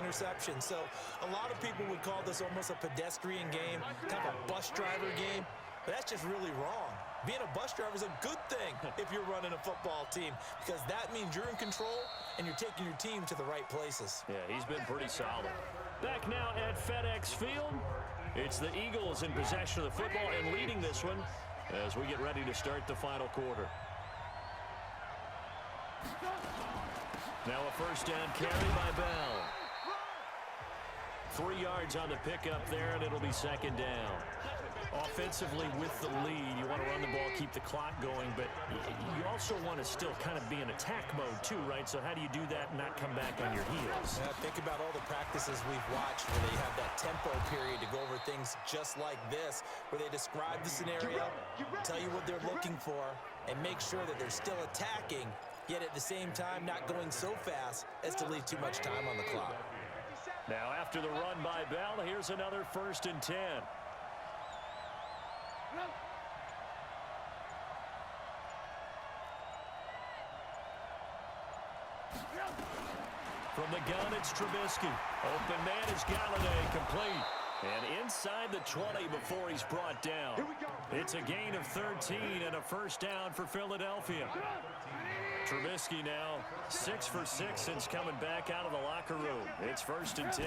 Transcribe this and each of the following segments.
interceptions. So a lot of people would call this almost a pedestrian game, kind of a bus driver game. But that's just really wrong. Being a bus driver is a good thing if you're running a football team, because that means you're in control and you're taking your team to the right places. Yeah, he's been pretty solid. Back now at FedEx Field, it's the Eagles in possession of the football and leading this one as we get ready to start the final quarter. Now a first down carry by Bell. 3 yards on the pickup there, and it'll be second down. Offensively with the lead, you want to run the ball, keep the clock going, but you also want to still kind of be in attack mode too, right? So how do you do that and not come back on your heels? Yeah, think about all the practices we've watched where they have that tempo period to go over things just like this, where they describe the scenario, tell you what they're looking for, and make sure that they're still attacking, yet at the same time not going so fast as to leave too much time on the clock. Now after the run by Bell, here's another 1st and 10. From the gun, it's Trubisky. Open man is Galladay, complete. And inside the 20 before he's brought down. It's a gain of 13 and a first down for Philadelphia. Trubisky now 6 for 6 since coming back out of the locker room. It's 1st and 10.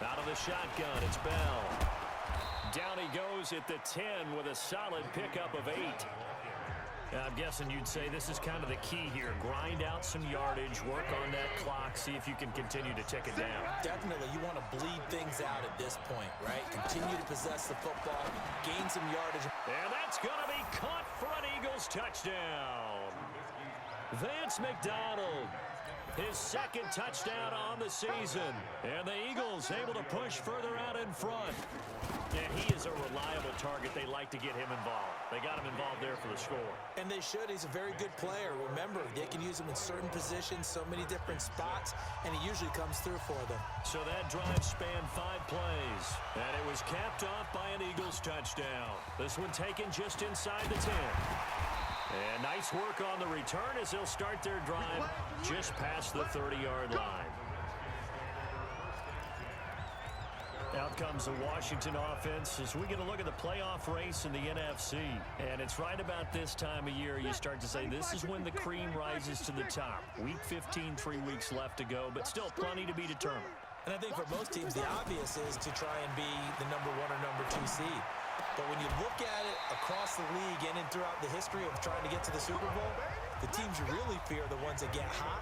Out of the shotgun, it's Bell. Down he goes at the 10 with a solid pickup of 8. I'm guessing you'd say this is kind of the key here. Grind out some yardage, work on that clock, see if you can continue to tick it down. Definitely, you want to bleed things out at this point, right? Continue to possess the football, gain some yardage. And that's going to be caught for an Eagles touchdown. Vance McDonald, his 2nd touchdown on the season. And the Eagles able to push further out in front. And he is a reliable target. They like to get him involved. They got him involved there for the score. And they should. He's a very good player. Remember, they can use him in certain positions, so many different spots, and he usually comes through for them. So that drive spanned 5 plays, and it was capped off by an Eagles touchdown. This one taken just inside the 10. And nice work on the return as they'll start their drive just past the 30-yard line. Out comes the Washington offense as we get a look at the playoff race in the NFC. And it's right about this time of year you start to say this is when the cream rises to the top. Week 15, 3 weeks left to go, but still plenty to be determined. And I think for most teams, the obvious is to try and be the number 1 or number 2 seed. But when you look at it across the league and throughout the history of trying to get to the Super Bowl, the teams you really fear are the ones that get hot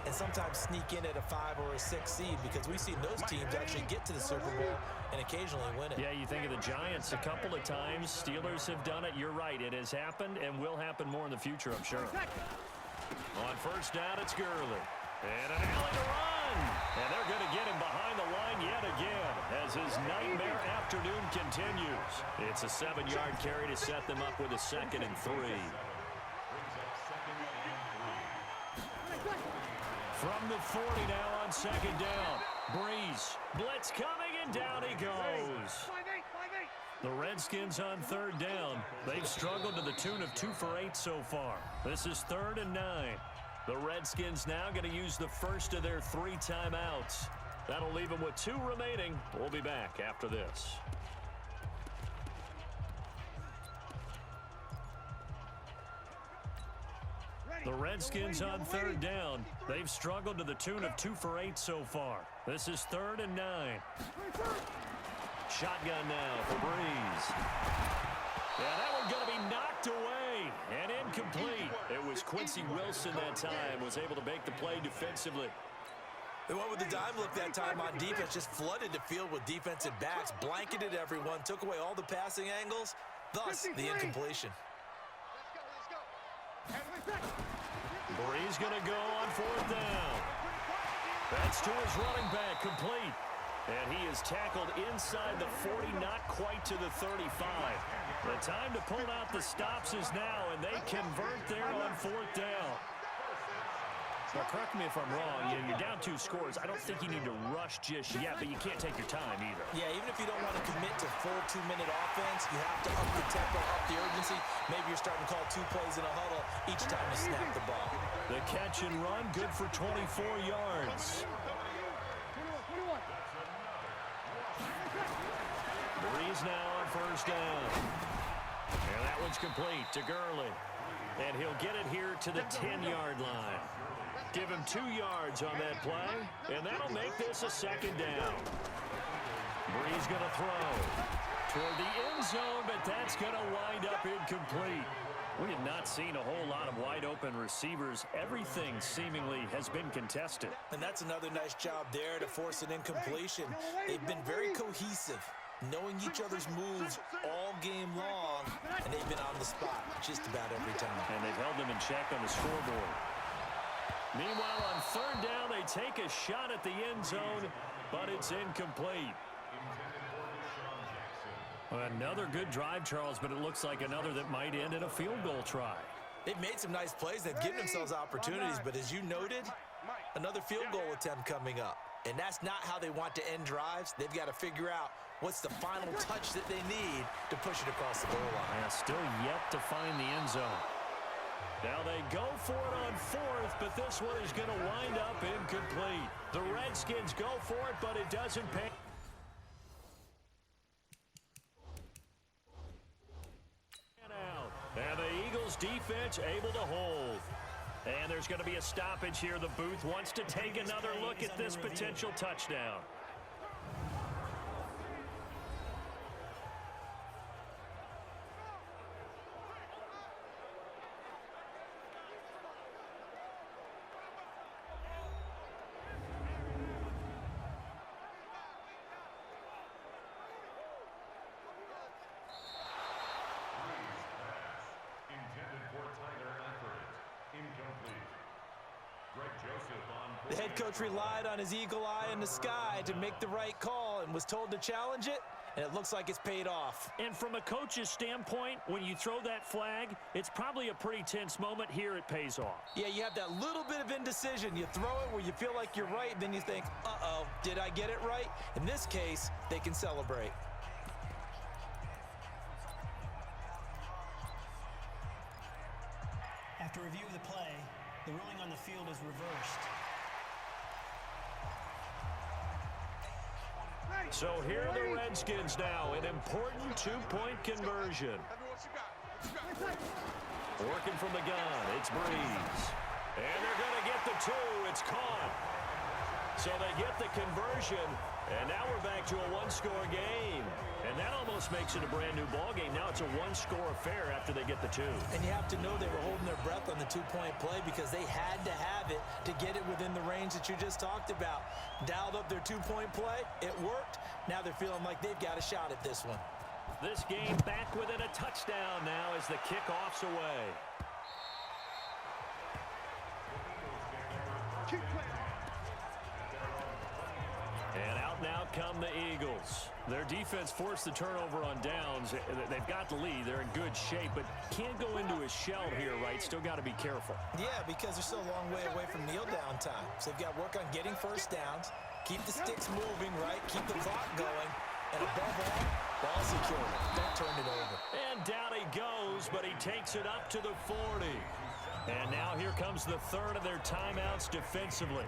and sometimes sneak in at a 5 or a 6 seed, because we've seen those teams actually get to the Super Bowl and occasionally win it. Yeah, you think of the Giants a couple of times. Steelers have done it. You're right. It has happened and will happen more in the future, I'm sure. On first down, it's Gurley. And an alley to run. And they're going to get him behind the line yet again as his nightmare afternoon continues. It's a 7-yard carry to set them up with a 2nd and 3. From the 40 now on 2nd down. Breeze. Blitz coming, and down he goes. The Redskins on 3rd down. They've struggled to the tune of 2 for 8 so far. This is 3rd and 9. The Redskins now going to use the first of their 3 timeouts. That'll leave them with 2 remaining. We'll be back after this. The Redskins on 3rd down. They've struggled to the tune of 2 for 8 so far. This is 3rd and 9. Shotgun now for Breeze. Yeah, that one going to be knocked away and incomplete. It was Quincy Wilson that time, was able to make the play defensively. They went with the dime look that time on defense, just flooded the field with defensive backs, blanketed everyone, took away all the passing angles, thus the incompletion. Breeze going to go on 4th down. That's to his running back, complete. And he is tackled inside the 40, not quite to the 35. The time to pull out the stops is now, and they convert there on 4th down. Now, correct me if I'm wrong. You're down 2 scores. I don't think you need to rush just yet, but you can't take your time either. Yeah, even if you don't want to commit to full 2-minute offense, you have to up the tempo, up the urgency. Maybe you're starting to call 2 plays in a huddle each time you snap the ball. The catch and run, good for 24 yards. Eagles now on first down. And that one's complete to Gurley. And he'll get it here to the 10-yard line. Give him 2 yards on that play, and that'll make this a second down. Bree's going to throw toward the end zone, but that's going to wind up incomplete. We have not seen a whole lot of wide-open receivers. Everything seemingly has been contested. And that's another nice job there to force an incompletion. They've been very cohesive, knowing each other's moves all game long, and they've been on the spot just about every time. And they've held them in check on the scoreboard. Meanwhile, on third down, they take a shot at the end zone, but it's incomplete. Another good drive, Charles, but it looks like another that might end in a field goal try. They've made some nice plays. They've given themselves opportunities, but as you noted, another field goal attempt coming up. And that's not how they want to end drives. They've got to figure out what's the final touch that they need to push it across the goal line. Yeah, still yet to find the end zone. Now they go for it on fourth, but this one is going to wind up incomplete. The Redskins go for it, but it doesn't pay. And the Eagles defense able to hold. And there's going to be a stoppage here. The booth wants to take another look at this potential touchdown. The head coach relied on his eagle eye in the sky to make the right call and was told to challenge it, and it looks like it's paid off. And from a coach's standpoint, when you throw that flag, it's probably a pretty tense moment. Here it pays off. Yeah, you have that little bit of indecision. You throw it where you feel like you're right, then you think, uh-oh, did I get it right? In this case, they can celebrate. After review of the play, the ruling on the field is reversed. So here are the Redskins now, an important two-point conversion. Working from the gun, it's Breeze. And they're going to get the two. It's caught. So they get the conversion, and now we're back to a one-score game. And that almost makes it a brand-new ball game. Now it's a one-score affair after they get the two. And you have to know they were holding their breath on the two-point play because they had to have it to get it within the range that you just talked about. Dialed up their two-point play. It worked. Now they're feeling like they've got a shot at this one. This game back within a touchdown now as the kickoff's away. And out now come the Eagles. Their defense forced the turnover on downs. They've got the lead. They're in good shape, but can't go into a shell here, right? Still got to be careful. Yeah, because they're still a long way away from kneel down time. So they've got to work on getting first downs, keep the sticks moving, right? Keep the clock going, and above all, ball security. Don't turn it over. And down he goes, but he takes it up to the 40. And now here comes the third of their timeouts defensively.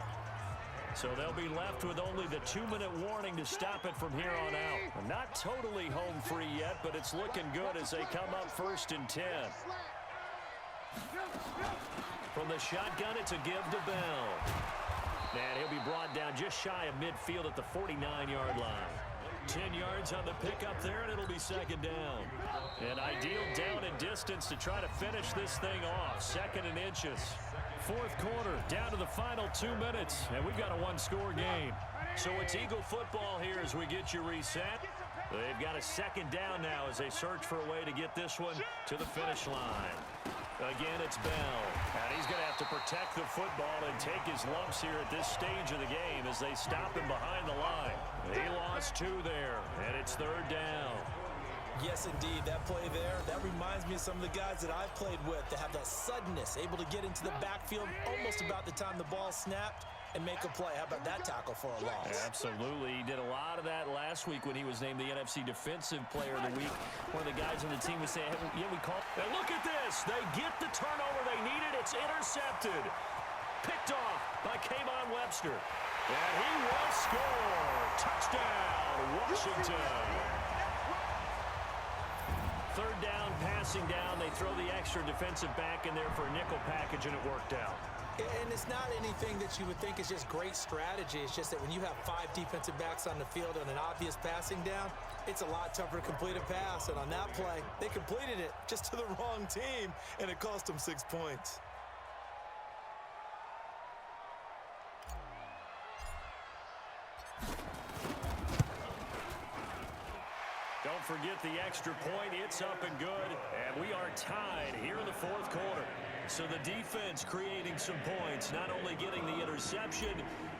So they'll be left with only the 2-minute warning to stop it from here on out. Not totally home free yet, but it's looking good as they come up 1st and 10. From the shotgun, it's a give to Bell. And he'll be brought down just shy of midfield at the 49-yard line. 10 yards on the pickup there, and it'll be second down. An ideal down and distance to try to finish this thing off. 2nd and inches. 4th quarter, down to the final 2 minutes, and we've got a one-score game. So it's Eagle football here as we get you reset. They've got a second down now as they search for a way to get this one to the finish line. Again, it's Bell, and he's going to have to protect the football and take his lumps here at this stage of the game as they stop him behind the line. He lost 2 there, and it's 3rd down. Yes, indeed. That play there, that reminds me of some of the guys that I've played with that have that suddenness, able to get into the backfield almost about the time the ball snapped and make a play. How about that tackle for a loss? Absolutely. He did a lot of that last week when he was named the NFC Defensive Player of the Week. One of the guys on the team was saying, hey, yeah, we call. And look at this. They get the turnover they needed. It's intercepted. Picked off by Kayvon Webster. And he will score. Touchdown, Washington. Third down, passing down. They throw the extra defensive back in there for a nickel package, and it worked out. And it's not anything that you would think is just great strategy. It's just that when you have 5 defensive backs on the field on an obvious passing down, it's a lot tougher to complete a pass. And on that play, they completed it just to the wrong team, and it cost them 6 points. Don't forget the extra point. It's up and good. And we are tied here in the fourth quarter. So the defense creating some points, not only getting the interception,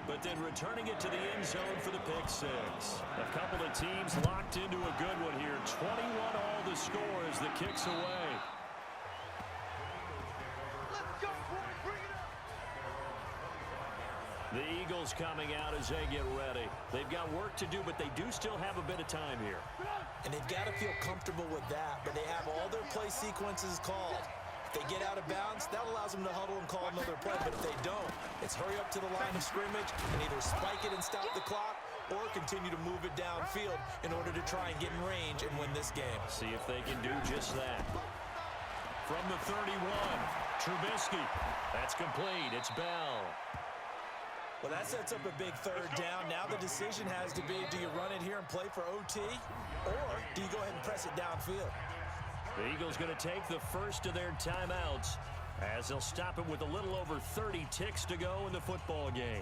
but then returning it to the end zone for the pick six. A couple of teams locked into a good one here. 21 all the score as the kick's away. Let's go, boy. Bring it up. The Eagles coming out as they get ready. They've got work to do, but they do still have a bit of time here. And they've got to feel comfortable with that, but they have all their play sequences called. If they get out of bounds, that allows them to huddle and call another play, but if they don't, it's hurry up to the line of scrimmage and either spike it and stop the clock or continue to move it downfield in order to try and get in range and win this game. See if they can do just that. From the 31, Trubisky. That's complete. It's Bell. Well, that sets up a big third down. Now the decision has to be, do you run it here and play for OT, or do you go ahead and press it downfield? The Eagles going to take the first of their timeouts as they'll stop it with a little over 30 ticks to go in the football game.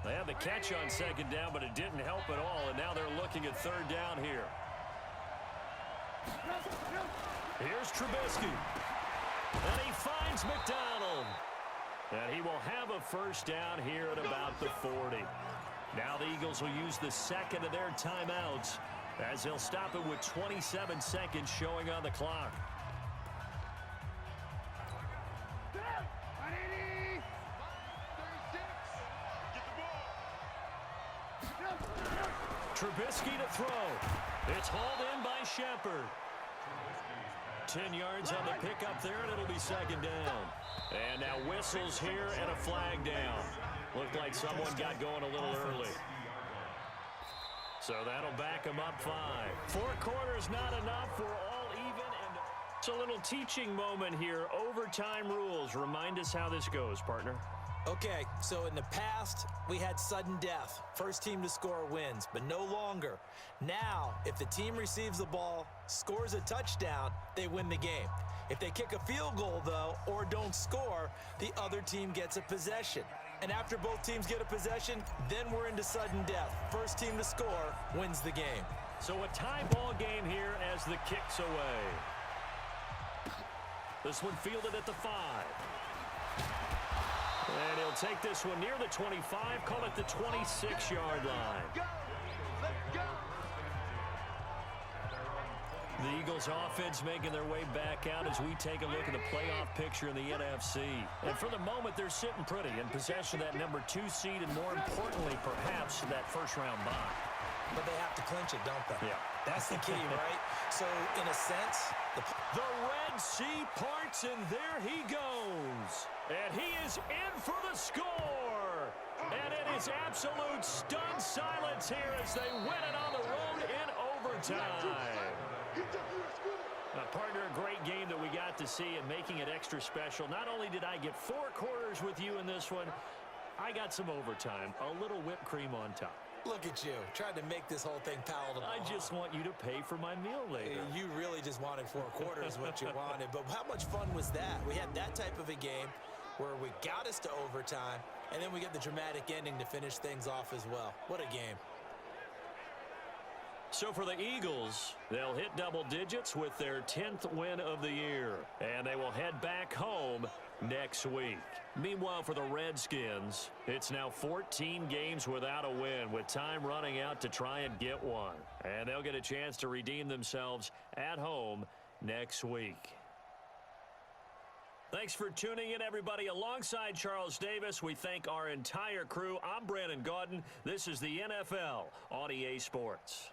They had the catch on second down, but it didn't help at all, and now they're looking at third down here. Here's Trubisky. And he finds McDonald. And he will have a first down here at about the 40. Now the Eagles will use the second of their timeouts as they'll stop it with 27 seconds showing on the clock. Trubisky to throw. It's hauled in by Shepard. 10 yards on the pickup there, and it'll be second down. And now whistles here and a flag down. Looked like someone got going a little early. So that'll back them up 5. 4 quarters not enough. We're all even. And it's a little teaching moment here. Overtime rules. Remind us how this goes, partner. Okay, so in the past, we had sudden death. First team to score wins, but no longer. Now, if the team receives the ball, scores a touchdown, they win the game. If they kick a field goal, though, or don't score, the other team gets a possession. And after both teams get a possession, then we're into sudden death. First team to score wins the game. So a tie ball game here as the kick's away. This one fielded at the 5. And he'll take this one near the 25, call it the 26-yard line. The Eagles offense making their way back out as we take a look at the playoff picture in the NFC. And for the moment, they're sitting pretty in possession of that number 2 seed and, more importantly, perhaps that first-round bye. But they have to clinch it, don't they? Yeah. That's the key, right? So, in a sense, the Red Sea parts, and there he goes. And he is in for the score. And it is absolute stunned silence here as they win it on the road in overtime. Partner, a great game that we got to see and making it extra special. Not only did I get 4 quarters with you in this one, I got some overtime, a little whipped cream on top. Look at you, trying to make this whole thing palatable. I just want you to pay for my meal later. You really just wanted 4 quarters, what you wanted. But how much fun was that? We had that type of a game where we got us to overtime, and then we get the dramatic ending to finish things off as well. What a game. So for the Eagles, they'll hit double digits with their 10th win of the year, and they will head back home next week. Meanwhile, for the Redskins, it's now 14 games without a win, with time running out to try and get one. And they'll get a chance to redeem themselves at home next week. Thanks for tuning in, everybody. Alongside Charles Davis, we thank our entire crew. I'm Brandon Gaudin. This is the NFL on EA Sports.